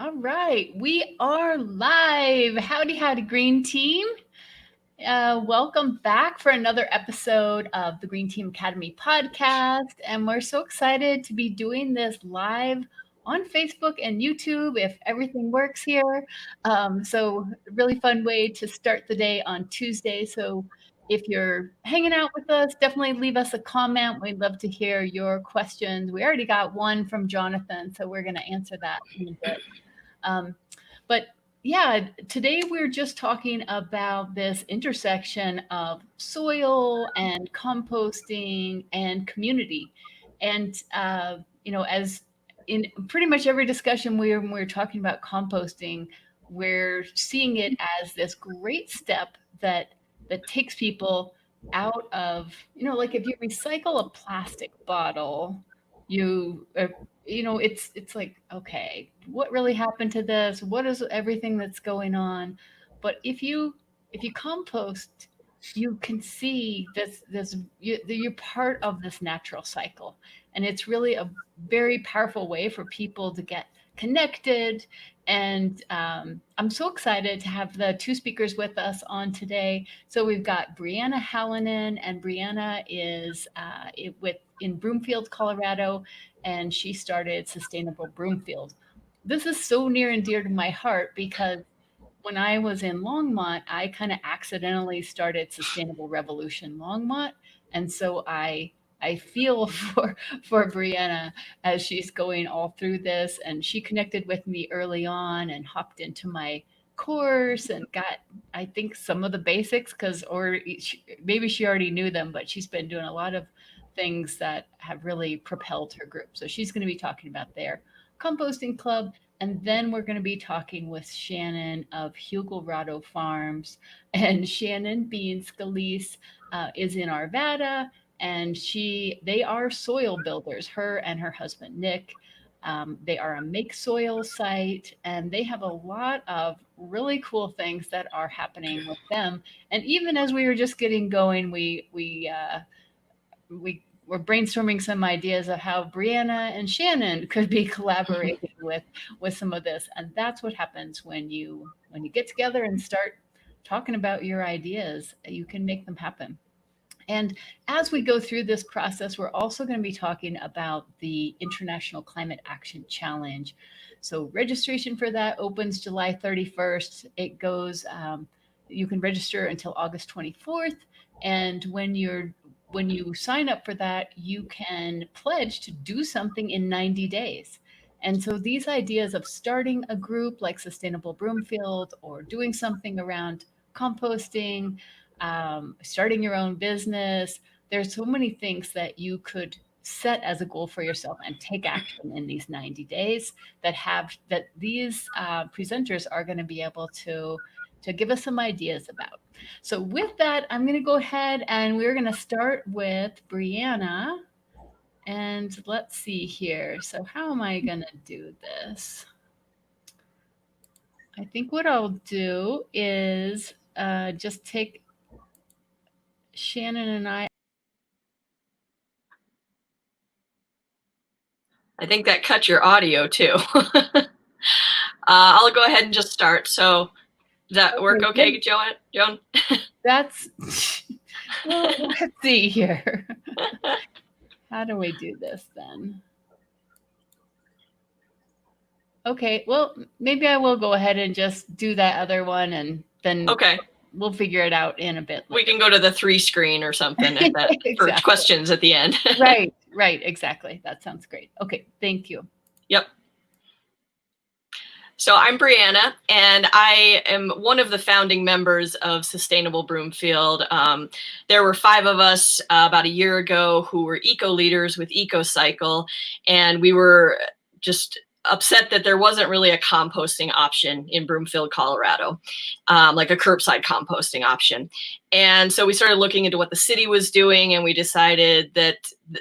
All right, we are live. Howdy, howdy, Green Team. Welcome back for another episode of the Green Team Academy podcast. And we're so excited to be doing this live on Facebook and YouTube if everything works here. So really fun way to start the day on Tuesday. So if you're hanging out with us, definitely leave us a comment. We'd love to hear your questions. We already got one from Jonathan, so we're going to answer that in a bit. But yeah, today we're just talking about this intersection of soil and composting and community. And, as in pretty much every discussion we're talking about composting, we're seeing it as this great step that takes people out of, like if you recycle a plastic bottle, it's like, okay, what really happened to this? What is everything that's going on? But if you compost, you can see you're part of this natural cycle. And it's really a very powerful way for people to get connected. And I'm so excited to have the two speakers with us on today. So we've got Brianna Hallinan, and Brianna is in Broomfield, Colorado, and she started Sustainable Broomfield. This is so near and dear to my heart because when I was in Longmont, I kind of accidentally started Sustainable Revolution Longmont. And so I feel for Brianna as she's going all through this, and she connected with me early on and hopped into my course and got, I think, some of the basics maybe she already knew them, but she's been doing a lot of things that have really propelled her group. So she's going to be talking about their composting club. And then we're going to be talking with Shannon of Hugelrado Farms. And Shannon Bean-Scalise is in Arvada, and they are soil builders, her and her husband, Nick. They are a make soil site, and they have a lot of really cool things that are happening with them. And even as we were just getting going, we were brainstorming some ideas of how Brianna and Shannon could be collaborating with some of this. And that's what happens when you get together and start talking about your ideas. You can make them happen. And as we go through this process, we're also going to be talking about the International Climate Action Challenge. So registration for that opens July 31st. It goes, you can register until August 24th. And when you sign up for that, you can pledge to do something in 90 days. And so these ideas of starting a group like Sustainable Broomfield, or doing something around composting, starting your own business, there's so many things that you could set as a goal for yourself and take action in these 90 days that these presenters are going to be able to give us some ideas about. So with that, I'm going to go ahead and we're going to start with Brianna. And let's see here. So how am I going to do this? I think what I'll do is just take Shannon and I think that cut your audio too. I'll go ahead and just start. So does that work okay, Joan? That's, well, let's see here. How do we do this then? Okay, well, maybe I will go ahead and just do that other one, and then we'll figure it out in a bit later. We can go to the 3 screen or something at that exactly. For questions at the end. Right, exactly. That sounds great. Okay, thank you. Yep. So I'm Brianna, and I am one of the founding members of Sustainable Broomfield. There were 5 of us about a year ago who were eco-leaders with EcoCycle, and we were just upset that there wasn't really a composting option in Broomfield, Colorado, like a curbside composting option. And so we started looking into what the city was doing, and we decided that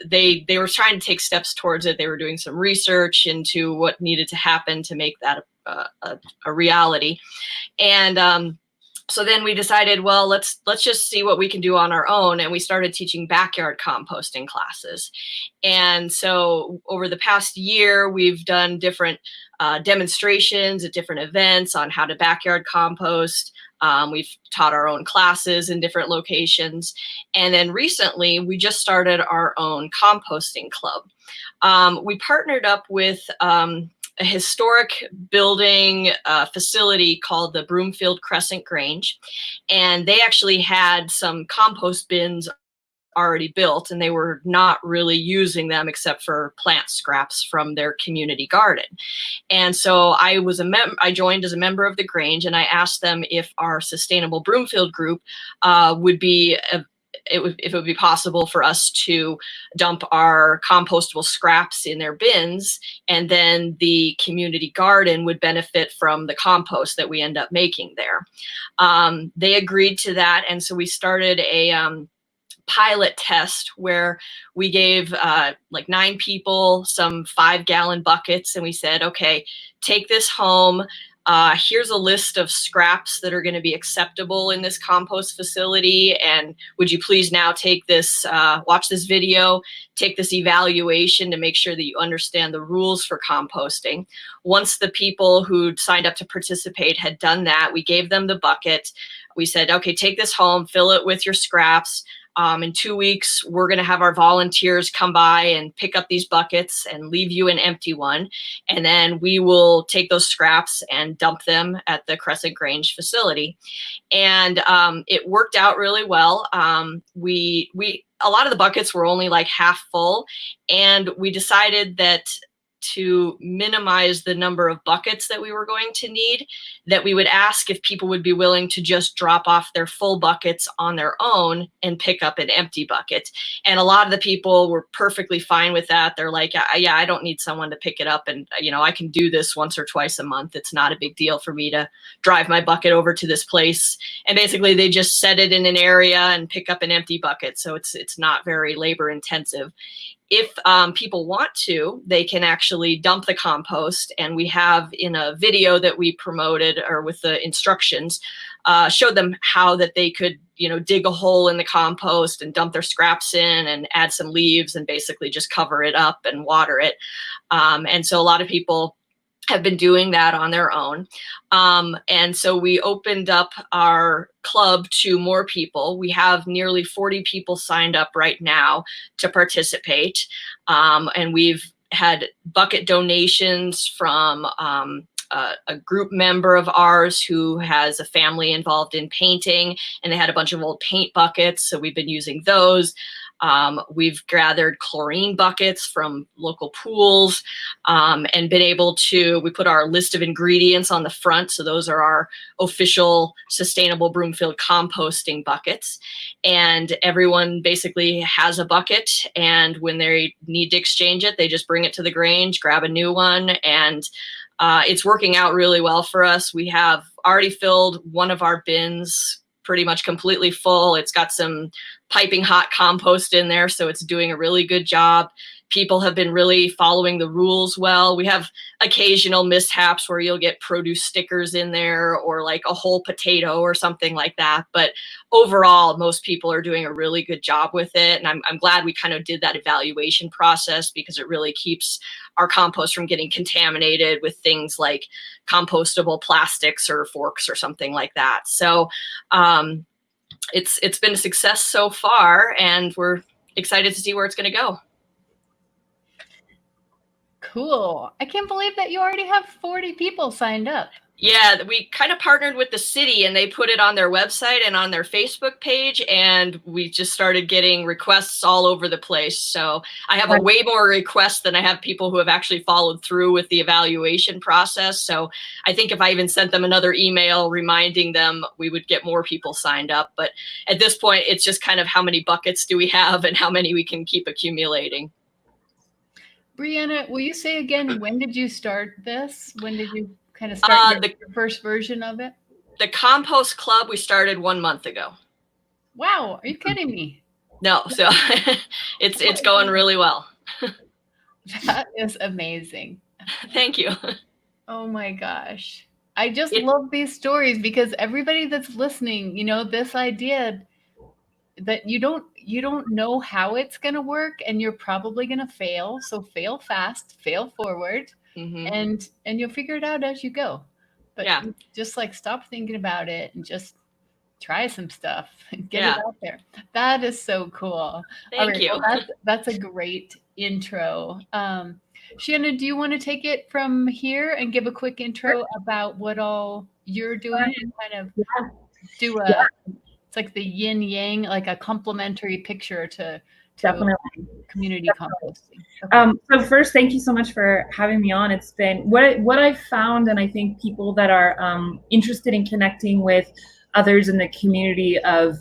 they were trying to take steps towards it. They were doing some research into what needed to happen to make that a reality. And So then we decided, well, let's just see what we can do on our own. And we started teaching backyard composting classes. And so over the past year, we've done different demonstrations at different events on how to backyard compost. We've taught our own classes in different locations. And then recently, we just started our own composting club. We partnered up with a historic building facility called the Broomfield Crescent Grange. And they actually had some compost bins already built, and they were not really using them except for plant scraps from their community garden. And so I joined as a member of the Grange, and I asked them if our Sustainable Broomfield group would be if it would be possible for us to dump our compostable scraps in their bins, and then the community garden would benefit from the compost that we end up making there. They agreed to that, and so we started a pilot test where we gave like 9 people some 5-gallon buckets, and we said, okay, take this home. Here's a list of scraps that are going to be acceptable in this compost facility. And would you please now take this, watch this video, take this evaluation to make sure that you understand the rules for composting. Once the people who signed up to participate had done that, we gave them the bucket. We said, okay, take this home, fill it with your scraps. In 2 weeks, we're going to have our volunteers come by and pick up these buckets and leave you an empty one. And then we will take those scraps and dump them at the Crescent Grange facility. And it worked out really well. A lot of the buckets were only like half full, and we decided that to minimize the number of buckets that we were going to need, that we would ask if people would be willing to just drop off their full buckets on their own and pick up an empty bucket. And a lot of the people were perfectly fine with that. They're like, yeah, I don't need someone to pick it up. And, I can do this once or twice a month. It's not a big deal for me to drive my bucket over to this place. And basically they just set it in an area and pick up an empty bucket. So it's not very labor intensive. If people want to, they can actually dump the compost. And we have in a video that we promoted, or with the instructions, showed them how that they could, dig a hole in the compost and dump their scraps in and add some leaves and basically just cover it up and water it. And so a lot of people have been doing that on their own. And so we opened up our club to more people. We have nearly 40 people signed up right now to participate. And we've had bucket donations from a group member of ours who has a family involved in painting, and they had a bunch of old paint buckets. So we've been using those. We've gathered chlorine buckets from local pools, and been able to, we put our list of ingredients on the front. So those are our official Sustainable Broomfield composting buckets. And everyone basically has a bucket. And when they need to exchange it, they just bring it to the Grange, grab a new one. And it's working out really well for us. We have already filled one of our bins pretty much completely full. It's got some piping hot compost in there, so it's doing a really good job. People have been really following the rules well. We have occasional mishaps where you'll get produce stickers in there, or like a whole potato or something like that. But overall, most people are doing a really good job with it. And I'm glad we kind of did that evaluation process, because it really keeps our compost from getting contaminated with things like compostable plastics or forks or something like that. So it's been a success so far, and we're excited to see where it's going to go. Cool. I can't believe that you already have 40 people signed up. Yeah, we kind of partnered with the city, and they put it on their website and on their Facebook page, and we just started getting requests all over the place. So I have way more requests than I have people who have actually followed through with the evaluation process. So I think if I even sent them another email reminding them, we would get more people signed up. But at this point, it's just kind of how many buckets do we have and how many we can keep accumulating. Brianna, will you say again, when did you start this? When did you kind of start your first version of it? The compost club we started 1 month ago. Wow, are you kidding me? No, so it's going really well. That is amazing. Thank you. Oh my gosh. I just love these stories because everybody that's listening, you know, this idea that you don't know how it's going to work and you're probably going to fail. So fail fast, fail forward, and you'll figure it out as you go. But just like stop thinking about it and just try some stuff and get it out there. That is so cool. Thank you. Well, that's a great intro. Shannon, do you want to take it from here and give a quick intro about what all you're doing and kind of do it's like the yin yang, like a complementary picture to definitely community composting. Okay. So first, thank you so much for having me on. It's been what I've found, and I think people that are interested in connecting with others in the community of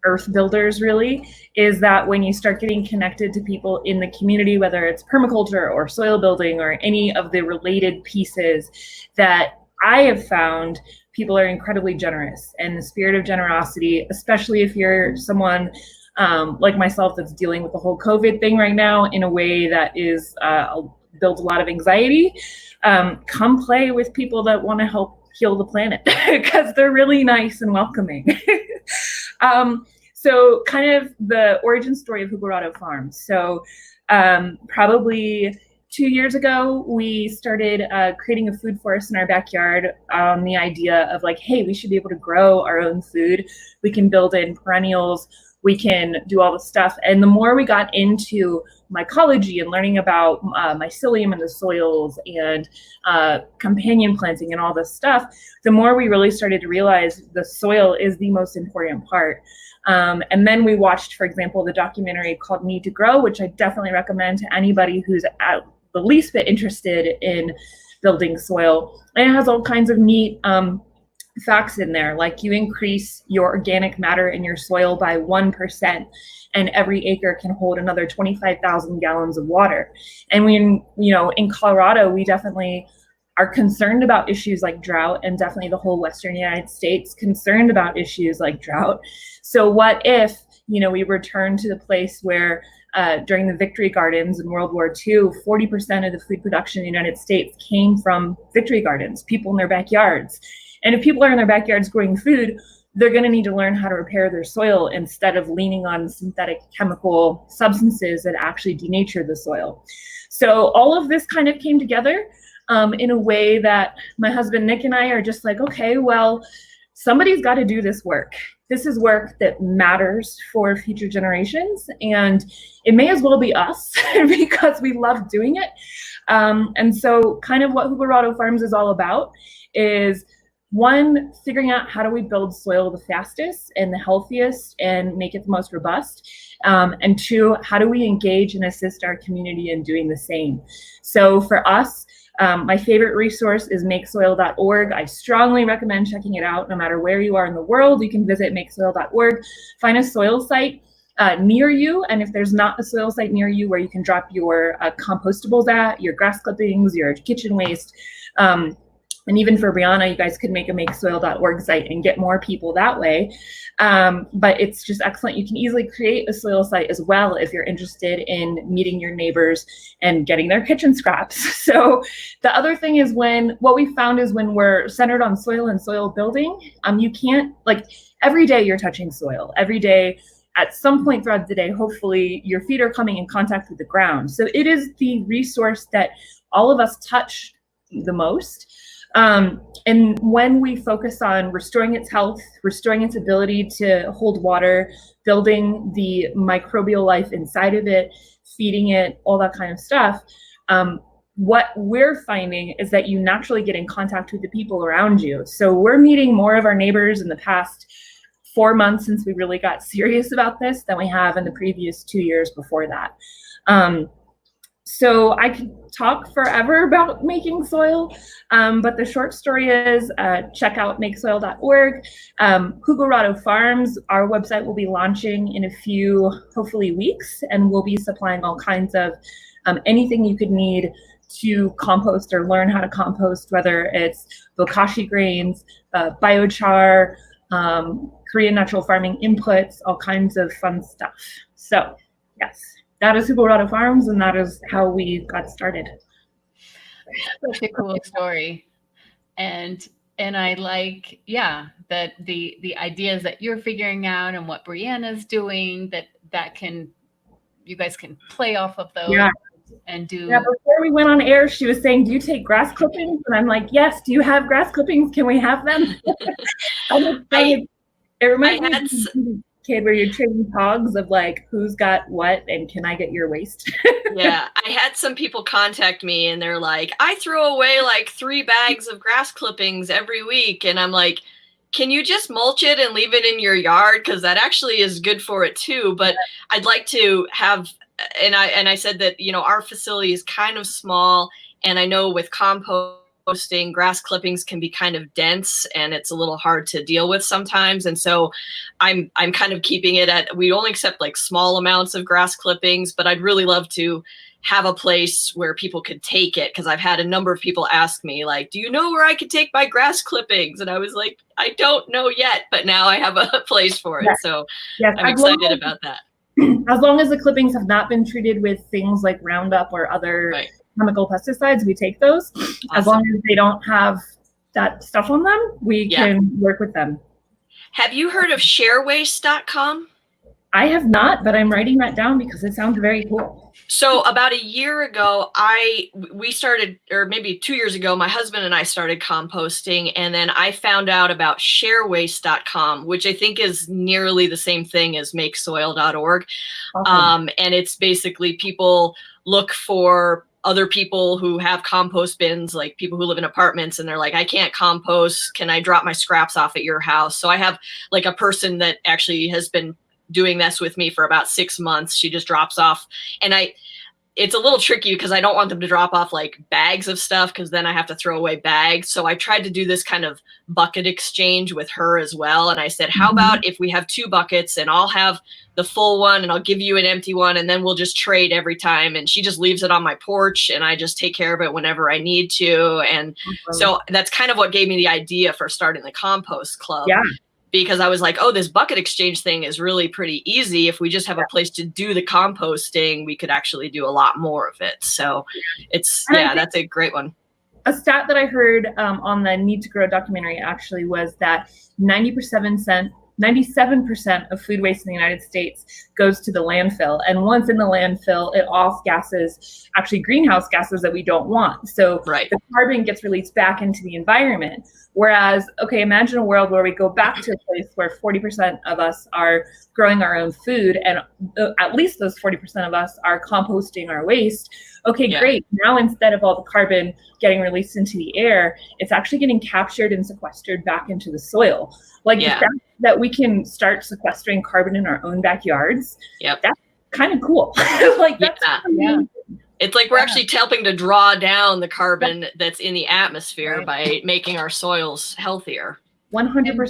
earth builders really is that when you start getting connected to people in the community, whether it's permaculture or soil building or any of the related pieces, that I have found people are incredibly generous, and the spirit of generosity, especially if you're someone like myself that's dealing with the whole COVID thing right now in a way that is builds a lot of anxiety, come play with people that want to help heal the planet because they're really nice and welcoming. So kind of the origin story of Hugelrado Farms. So probably 2 years ago, we started creating a food forest in our backyard on the idea of like, hey, we should be able to grow our own food. We can build in perennials. We can do all the stuff. And the more we got into mycology and learning about mycelium in the soils and companion planting and all this stuff, the more we really started to realize the soil is the most important part. And then we watched, for example, the documentary called Need to Grow, which I definitely recommend to anybody who's at the least bit interested in building soil. And it has all kinds of neat facts in there, like you increase your organic matter in your soil by 1%, and every acre can hold another 25,000 gallons of water. And when, you know, in Colorado, we definitely are concerned about issues like drought, and definitely the whole Western United States concerned about issues like drought. So what if, you know, we return to the place where during the Victory Gardens in World War II, 40% of the food production in the United States came from Victory Gardens, people in their backyards. And if people are in their backyards growing food, they're going to need to learn how to repair their soil instead of leaning on synthetic chemical substances that actually denature the soil. So all of this kind of came together in a way that my husband Nick and I are just like, okay, well, somebody's got to do this work. This is work that matters for future generations, and it may as well be us because we love doing it. And so kind of what Hugelrado Farms is all about is, one, figuring out how do we build soil the fastest and the healthiest and make it the most robust. And two, how do we engage and assist our community in doing the same? So for us, my favorite resource is makesoil.org. I strongly recommend checking it out. No matter where you are in the world, you can visit makesoil.org, find a soil site near you. And if there's not a soil site near you where you can drop your compostables at, your grass clippings, your kitchen waste, and even for Brianna, you guys could make a makesoil.org site and get more people that way. But it's just excellent. You can easily create a soil site as well if you're interested in meeting your neighbors and getting their kitchen scraps. So the other thing is, what we found is when we're centered on soil and soil building, you can't, like, every day you're touching soil. Every day, at some point throughout the day, hopefully your feet are coming in contact with the ground. So it is the resource that all of us touch the most. And when we focus on restoring its health, restoring its ability to hold water, building the microbial life inside of it, feeding it, all that kind of stuff, what we're finding is that you naturally get in contact with the people around you. So we're meeting more of our neighbors in the past 4 months since we really got serious about this than we have in the previous 2 years before that. So I could talk forever about making soil, but the short story is check out makesoil.org. Hugelrado Farms, our website will be launching in a few, hopefully, weeks, and we'll be supplying all kinds of anything you could need to compost or learn how to compost, whether it's bokashi grains, biochar, Korean natural farming inputs, all kinds of fun stuff. So, yes. That is Hugelrado Farms, and that is how we got started. Such a cool story. And And I like, yeah, that the ideas that you're figuring out and what Brianna's doing, that can, you guys can play off of those Yeah. and do. Yeah, before we went on air, she was saying, do you take grass clippings? And I'm like, yes, do you have grass clippings? Can we have them? It reminds me of the kid where you're trading hogs of like, who's got what and can I get your waste? Yeah, I had some people contact me and they're like, I throw away like 3 bags of grass clippings every week. And I'm like, can you just mulch it and leave it in your yard? Because that actually is good for it too. But I'd like to have, and I said that, you know, our facility is kind of small, and I know with composting, grass clippings can be kind of dense and it's a little hard to deal with sometimes. And so I'm kind of keeping it at, we only accept like small amounts of grass clippings, but I'd really love to have a place where people could take it, because I've had a number of people ask me like, do you know where I could take my grass clippings? And I was like, I don't know yet, but now I have a place for it. Yes. So yes, I'm excited about that. As long as the clippings have not been treated with things like Roundup or other chemical pesticides, we take those. Awesome. As long as they don't have that stuff on them, we can work with them. Have you heard of sharewaste.com? I have not, but I'm writing that down because it sounds very cool. So about a year ago, we started, or maybe 2 years ago, my husband and I started composting, and then I found out about sharewaste.com, which I think is nearly the same thing as makesoil.org. Awesome. And it's basically people look for other people who have compost bins, like people who live in apartments, and they're like, I can't compost. Can I drop my scraps off at your house? So I have like a person that actually has been doing this with me for about 6 months. She just drops off, and it's a little tricky because I don't want them to drop off like bags of stuff, because then I have to throw away bags. So I tried to do this kind of bucket exchange with her as well. And I said, how about if we have 2 buckets and I'll have the full one and I'll give you an empty one, and then we'll just trade every time. And she just leaves it on my porch and I just take care of it whenever I need to. And so that's kind of what gave me the idea for starting the compost club. Yeah. Because I was like, oh, this bucket exchange thing is really pretty easy. If we just have a place to do the composting, we could actually do a lot more of it. So that's a great one. A stat that I heard on the Need to Grow documentary actually was that 97% of food waste in the United States goes to the landfill. And once in the landfill, it off gases, actually greenhouse gases that we don't want. So the carbon gets released back into the environment. Whereas, okay, imagine a world where we go back to a place where 40% of us are growing our own food, and at least those 40% of us are composting our waste. Okay, great. Now instead of all the carbon getting released into the air, it's actually getting captured and sequestered back into the soil. Like the fact that we can start sequestering carbon in our own backyards, that's kind of cool. It's like we're actually helping to draw down the carbon that's in the atmosphere by making our soils healthier. 100%.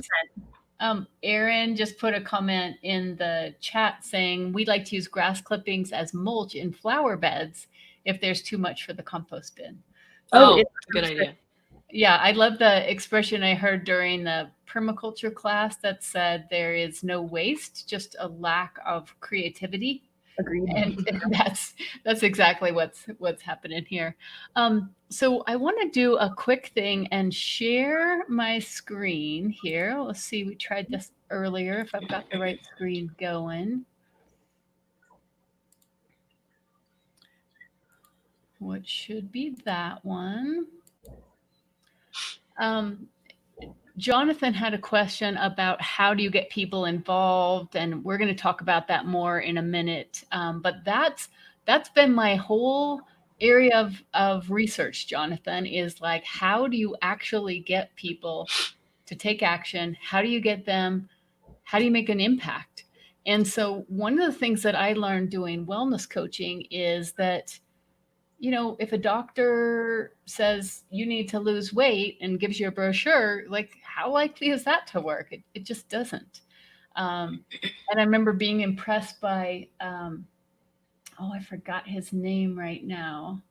Erin just put a comment in the chat saying, we'd like to use grass clippings as mulch in flower beds if there's too much for the compost bin. Oh, good idea. Yeah, I love the expression I heard during the permaculture class that said there is no waste, just a lack of creativity. Agreed. And that's exactly what's happening here. So I want to do a quick thing and share my screen here. Let's see, we tried this earlier, if I've got the right screen going. What should be that one? Jonathan had a question about how do you get people involved, and we're going to talk about that more in a minute. But that's been my whole area of research, Jonathan, is like, how do you actually get people to take action? How do you get them? How do you make an impact? And so one of the things that I learned doing wellness coaching is that, you know, if a doctor says you need to lose weight and gives you a brochure, like, how likely is that to work? It just doesn't. And I remember being impressed by, I forgot his name right now,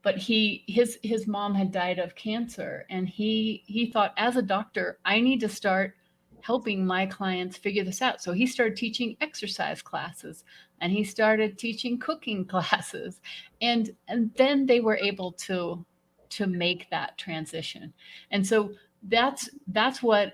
but his mom had died of cancer, and he thought, as a doctor, I need to start helping my clients figure this out. So he started teaching exercise classes, and he started teaching cooking classes, and then they were able to make that transition. And so that's what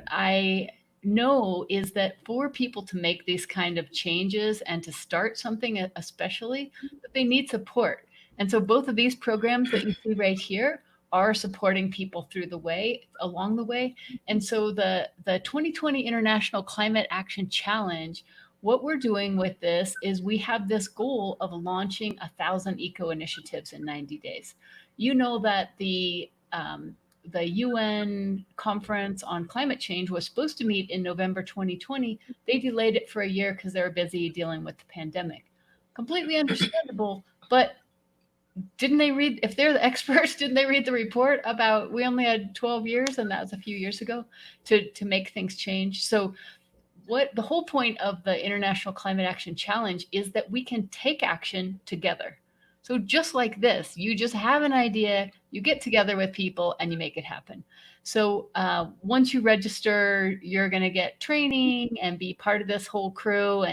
I know is that for people to make these kind of changes and to start something, especially, that they need support. And so both of these programs that you see right here are supporting people through the way, along the way. And so the 2020 International Climate Action Challenge, what we're doing with this is we have this goal of launching 1,000 eco initiatives in 90 days. You know that the UN conference on climate change was supposed to meet in November 2020. They delayed it for a year because they were busy dealing with the pandemic. Completely understandable, but didn't they read, if they're the experts, didn't they read the report about we only had 12 years, and that was a few years ago, to make things change? So what the whole point of the International Climate Action Challenge is that we can take action together. So just like this, you just have an idea, you get together with people, and you make it happen. So once you register, you're going to get training and be part of this whole crew.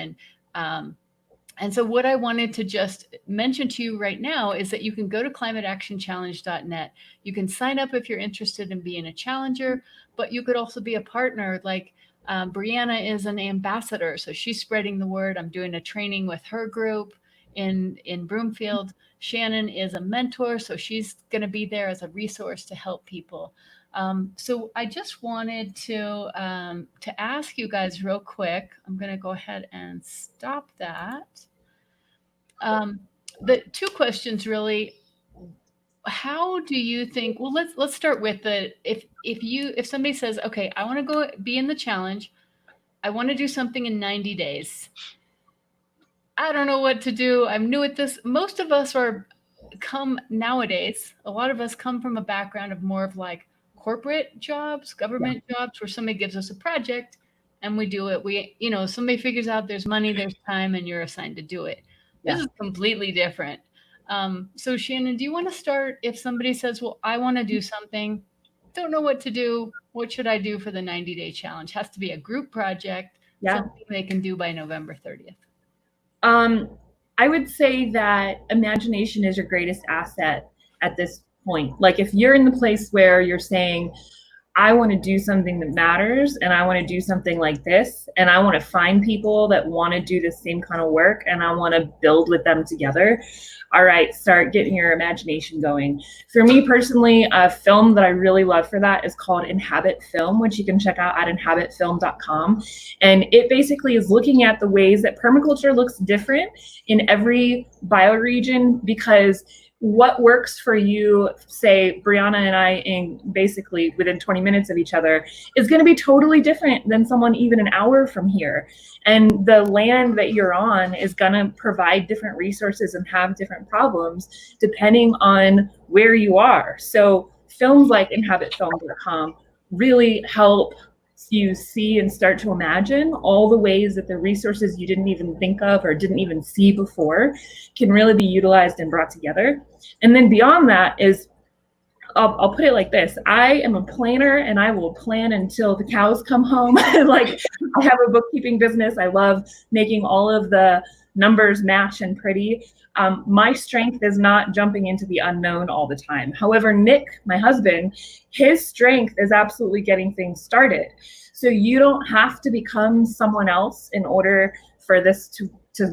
And so what I wanted to just mention to you right now is that you can go to climateactionchallenge.net. You can sign up if you're interested in being a challenger, but you could also be a partner. Like Brianna is an ambassador, so she's spreading the word. I'm doing a training with her group in Broomfield. Shannon is a mentor, so she's going to be there as a resource to help people. So I just wanted to ask you guys real quick. I'm going to go ahead and stop that. The two questions really. How do you think? Well, let's start with the if somebody says, okay, I want to go be in the challenge, I want to do something in 90 days. I don't know what to do. I'm new at this. Most of us come nowadays. A lot of us come from a background of more of like corporate jobs, government jobs, where somebody gives us a project and we do it. Somebody figures out there's money, there's time, and you're assigned to do it. This is completely different. So Shannon, do you want to start? If somebody says, well, I want to do something, don't know what to do, what should I do for the 90-day challenge? Has to be a group project, something they can do by November 30th. I would say that imagination is your greatest asset at this point. Like if you're in the place where you're saying, I want to do something that matters, and I want to do something like this, and I want to find people that want to do the same kind of work, and I want to build with them together. All right, start getting your imagination going. For me personally, a film that I really love for that is called Inhabit Film, which you can check out at inhabitfilm.com. And it basically is looking at the ways that permaculture looks different in every bioregion, because what works for you, say Brianna and I, in basically within 20 minutes of each other, is going to be totally different than someone even an hour from here. And the land that you're on is going to provide different resources and have different problems depending on where you are. So films like inhabitfilm.com really help you see and start to imagine all the ways that the resources you didn't even think of or didn't even see before can really be utilized and brought together. And then beyond that is, I'll put it like this. I am a planner, and I will plan until the cows come home. Like I have a bookkeeping business. I love making all of the numbers match and pretty. My strength is not jumping into the unknown all the time. However, Nick, my husband, his strength is absolutely getting things started. So you don't have to become someone else in order for this to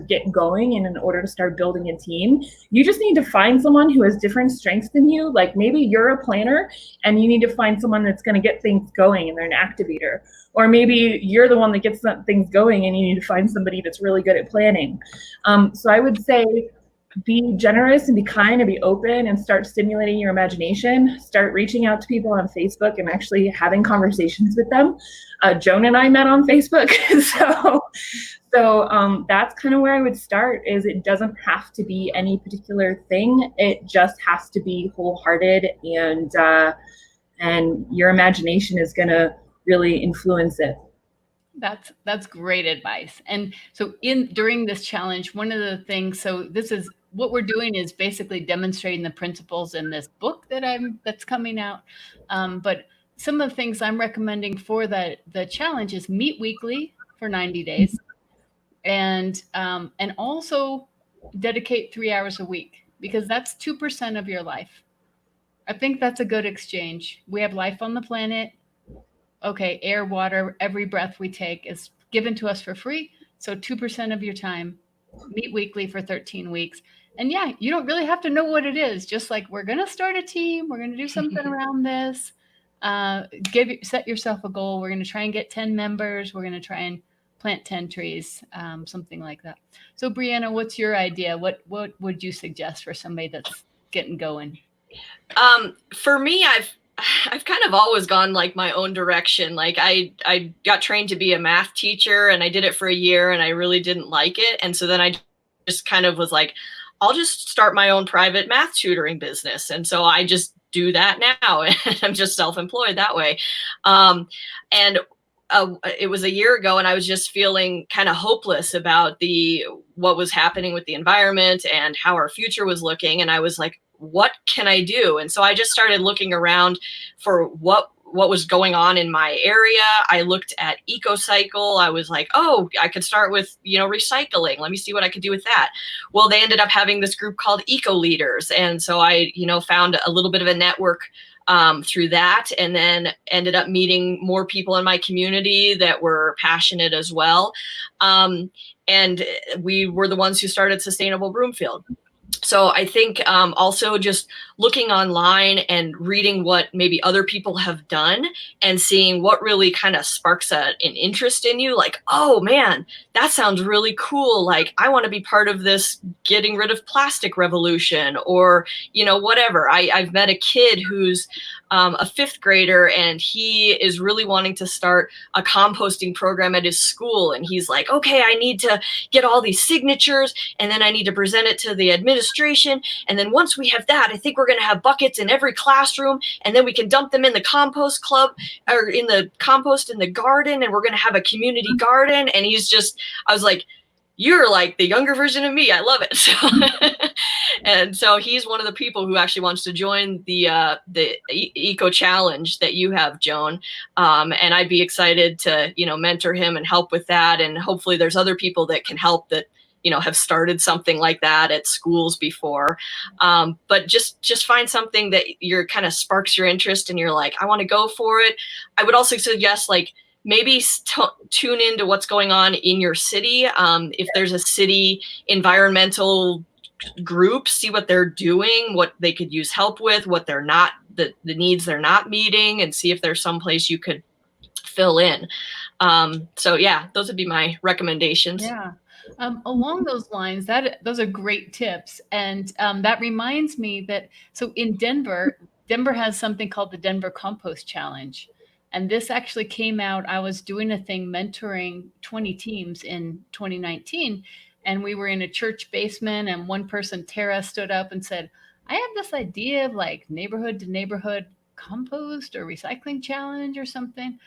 get going and in order to start building a team. You just need to find someone who has different strengths than you. Like maybe you're a planner and you need to find someone that's going to get things going and they're an activator. Or maybe you're the one that gets things going and you need to find somebody that's really good at planning. So I would say be generous and be kind and be open and start stimulating your imagination. Start reaching out to people on Facebook and actually having conversations with them. Joan and I met on Facebook. So that's kind of where I would start. Is it doesn't have to be any particular thing. It just has to be wholehearted, and your imagination is going to really influence it. That's great advice. And so during this challenge, one of the things, so this is what we're doing is basically demonstrating the principles in this book that's coming out. But some of the things I'm recommending for the challenge is meet weekly for 90 days, and also dedicate 3 hours a week, because that's 2% of your life. I think that's a good exchange. We have life on the planet. Okay, air, water, every breath we take is given to us for free. So 2% of your time, meet weekly for 13 weeks. And yeah, you don't really have to know what it is. Just like, we're going to start a team. We're going to do something around this. Set yourself a goal. We're going to try and get 10 members. We're going to try and plant 10 trees, something like that. So Brianna, what's your idea? What would you suggest for somebody that's getting going? For me, I've kind of always gone like my own direction. Like I got trained to be a math teacher, and I did it for a year, and I really didn't like it. And so then I just kind of was like, I'll just start my own private math tutoring business. And so I just do that now, and I'm just self-employed that way. And it was a year ago, and I was just feeling kind of hopeless about what was happening with the environment and how our future was looking. And I was like, what can I do? And so I just started looking around for what was going on in my area. I looked at EcoCycle. I was like, oh, I could start with, recycling. Let me see what I could do with that. Well, they ended up having this group called Eco Leaders. And so I, found a little bit of a network through that, and then ended up meeting more people in my community that were passionate as well. And we were the ones who started Sustainable Broomfield. So I think also just looking online and reading what maybe other people have done and seeing what really kind of sparks an interest in you. Like, oh man, that sounds really cool. Like, I want to be part of this getting rid of plastic revolution, or, whatever. I've met a kid who's a fifth grader, and he is really wanting to start a composting program at his school. And he's like, okay, I need to get all these signatures, and then I need to present it to the administration. And then once we have that, I think we're going to have buckets in every classroom, and then we can dump them in the compost club, or in the compost in the garden, and we're going to have a community garden. And I was like, you're like the younger version of me. I love it. So, and so he's one of the people who actually wants to join the Eco Challenge that you have, Joan. And I'd be excited to, mentor him and help with that. And hopefully there's other people that can help that, have started something like that at schools before. But just find something that kind of sparks your interest, and you're like, I want to go for it. I would also suggest, like, maybe tune into what's going on in your city. If there's a city environmental group, see what they're doing, what they could use help with, what they're not, the needs they're not meeting, and see if there's some place you could fill in. So yeah, those would be my recommendations. Yeah. Along those lines, those are great tips. And that reminds me that, so in Denver has something called the Denver Compost Challenge. And this actually came out, I was doing a thing mentoring 20 teams in 2019. And we were in a church basement, and one person, Tara, stood up and said, I have this idea of like neighborhood to neighborhood compost or recycling challenge or something.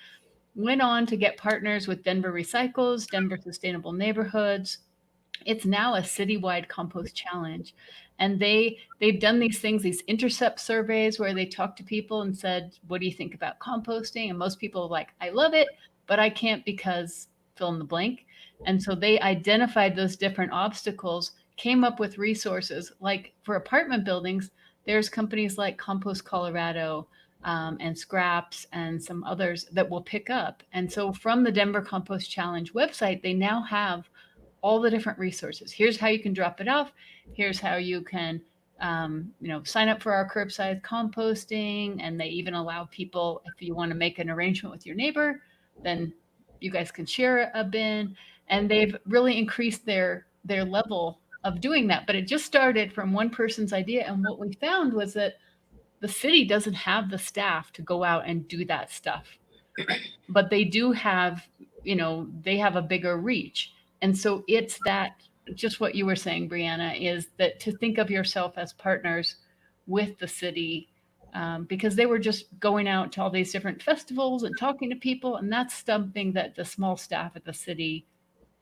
Went on to get partners with Denver Recycles, Denver Sustainable Neighborhoods. It's now a citywide compost challenge. And they've done these things, these intercept surveys where they talk to people and said, what do you think about composting? And most people are like, I love it, but I can't because fill in the blank. And so they identified those different obstacles, came up with resources. Like for apartment buildings, there's companies like Compost Colorado, and Scraps and some others that will pick up. And so from the Denver Compost Challenge website, they now have all the different resources. Here's how you can drop it off. Here's how you can, sign up for our curbside composting. And they even allow people, if you want to make an arrangement with your neighbor, then you guys can share a bin. And they've really increased their level of doing that. But it just started from one person's idea. And what we found was that the city doesn't have the staff to go out and do that stuff, but they do have, they have a bigger reach. And so it's that, just what you were saying, Brianna, is that to think of yourself as partners with the city, because they were just going out to all these different festivals and talking to people. And that's something that the small staff at the city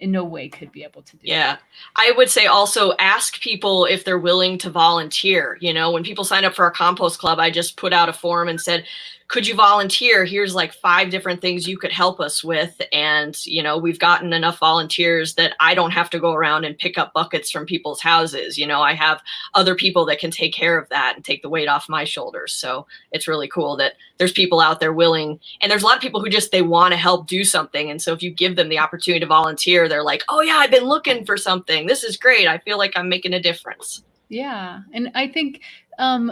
in no way could be able to do. Yeah. I would say also ask people if they're willing to volunteer. You know, when people sign up for our compost club, I just put out a form and said, could you volunteer? Here's like 5 different things you could help us with. And, you know, we've gotten enough volunteers that I don't have to go around and pick up buckets from people's houses. You know, I have other people that can take care of that and take the weight off my shoulders. So it's really cool that there's people out there willing. And there's a lot of people who just, they want to help do something. And so if you give them the opportunity to volunteer, they're like, oh yeah, I've been looking for something. This is great. I feel like I'm making a difference. Yeah. And I think,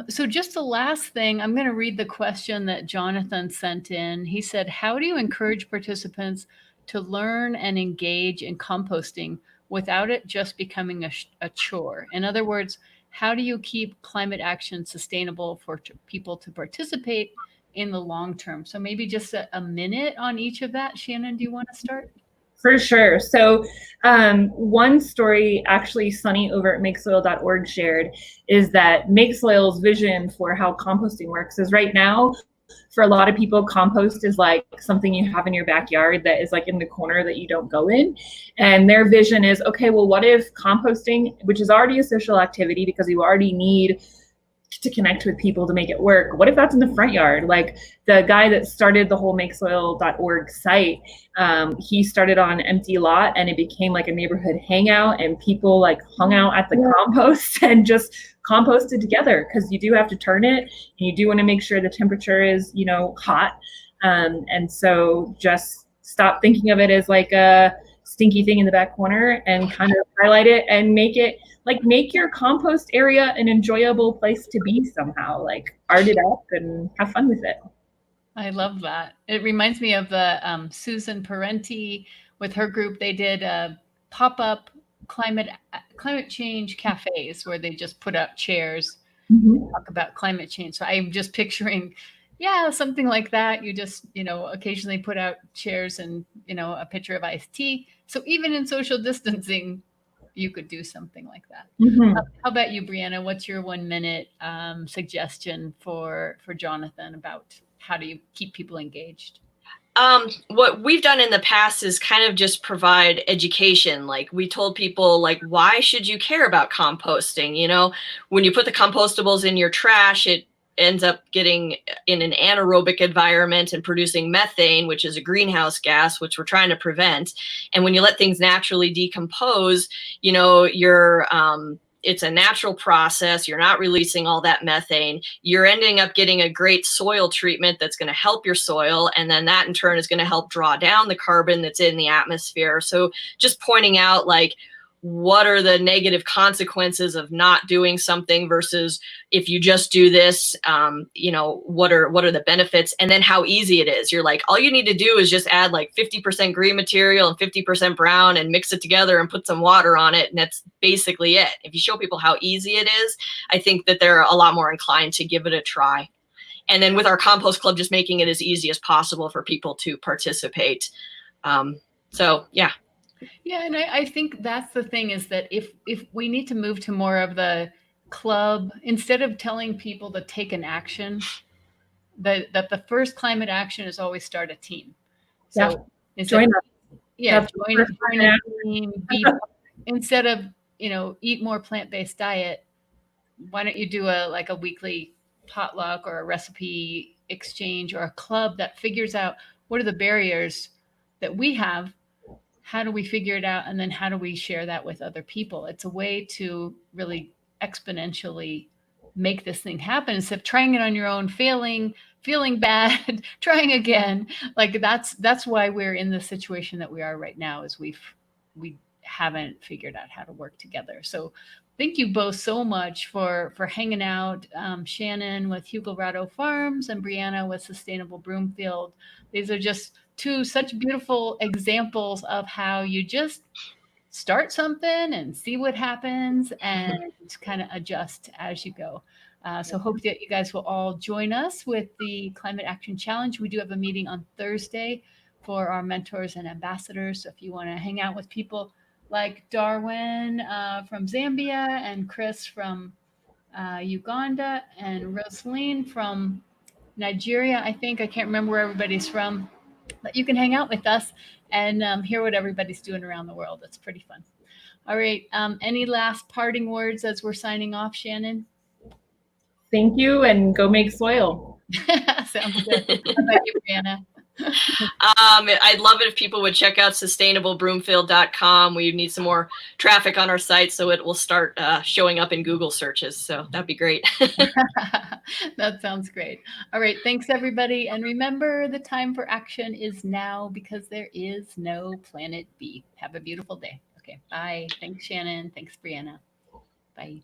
so just the last thing, I'm going to read the question that Jonathan sent in. He said, how do you encourage participants to learn and engage in composting without it just becoming a chore? In other words, how do you keep climate action sustainable for people to participate in the long term? So maybe just a minute on each of that. Shannon, do you want to start? For sure. So one story actually Sunny over at makesoil.org shared is that Make Soil's vision for how composting works is right now, for a lot of people, compost is like something you have in your backyard that is like in the corner that you don't go in. And their vision is, okay, well, what if composting, which is already a social activity because you already need to connect with people to make it work, what if that's in the front yard? Like the guy that started the whole makesoil.org site, he started on an empty lot and it became like a neighborhood hangout, and people like hung out at the compost and just composted together, because you do have to turn it and you do want to make sure the temperature is, you know, hot. And so just stop thinking of it as like a stinky thing in the back corner and kind of highlight it and make it like, make your compost area an enjoyable place to be somehow, like art it up and have fun with it. I love that. It reminds me of the Susan Parenti with her group. They did pop-up climate change cafes where they just put up chairs and talk about climate change. So I'm just picturing, yeah, something like that. You just, you know, occasionally put out chairs and, you know, a pitcher of iced tea. So even in social distancing, you could do something like that. How about you, Brianna? What's your 1 minute suggestion for Jonathan about how do you keep people engaged? What we've done in the past is kind of just provide education. Like we told people, like, why should you care about composting? You know, when you put the compostables in your trash, it ends up getting in an anaerobic environment and producing methane, which is a greenhouse gas, which we're trying to prevent. And when you let things naturally decompose, you know, it's a natural process. You're not releasing all that methane. You're ending up getting a great soil treatment that's going to help your soil. And then that in turn is going to help draw down the carbon that's in the atmosphere. So just pointing out, like, what are the negative consequences of not doing something versus if you just do this, you know, what are the benefits, and then how easy it is. You're like, all you need to do is just add like 50% green material and 50% brown and mix it together and put some water on it. And that's basically it. If you show people how easy it is, I think that they're a lot more inclined to give it a try. And then with our compost club, just making it as easy as possible for people to participate. So yeah. Yeah, and I think that's the thing, is that if we need to move to more of the club, instead of telling people to take an action, that the first climate action is always start a team. So join a team. Instead of, you know, eat more plant-based diet, why don't you do a weekly potluck or a recipe exchange or a club that figures out what are the barriers that we have. How do we figure it out? And then how do we share that with other people? It's a way to really exponentially make this thing happen instead of trying it on your own, feeling bad, trying again. Like that's why we're in the situation that we are right now, is we haven't figured out how to work together. So thank you both so much for hanging out. Shannon with Hugelrado Farms and Brianna with Sustainable Broomfield. These are just 2 such beautiful examples of how you just start something and see what happens and kind of adjust as you go. So hope that you guys will all join us with the Climate Action Challenge. We do have a meeting on Thursday for our mentors and ambassadors. So if you want to hang out with people like Darwin from Zambia and Chris from Uganda and Rosaline from Nigeria, I can't remember where everybody's from, but you can hang out with us and hear what everybody's doing around the world. It's pretty fun. All right. Any last parting words as we're signing off, Shannon? Thank you, and go make soil. Sounds good. How about you, Brianna? I'd love it if people would check out sustainablebroomfield.com. We need some more traffic on our site, so it will start showing up in Google searches. So that'd be great. That sounds great. All right. Thanks, everybody. And remember, the time for action is now because there is no planet B. Have a beautiful day. Okay. Bye. Thanks, Shannon. Thanks, Brianna. Bye.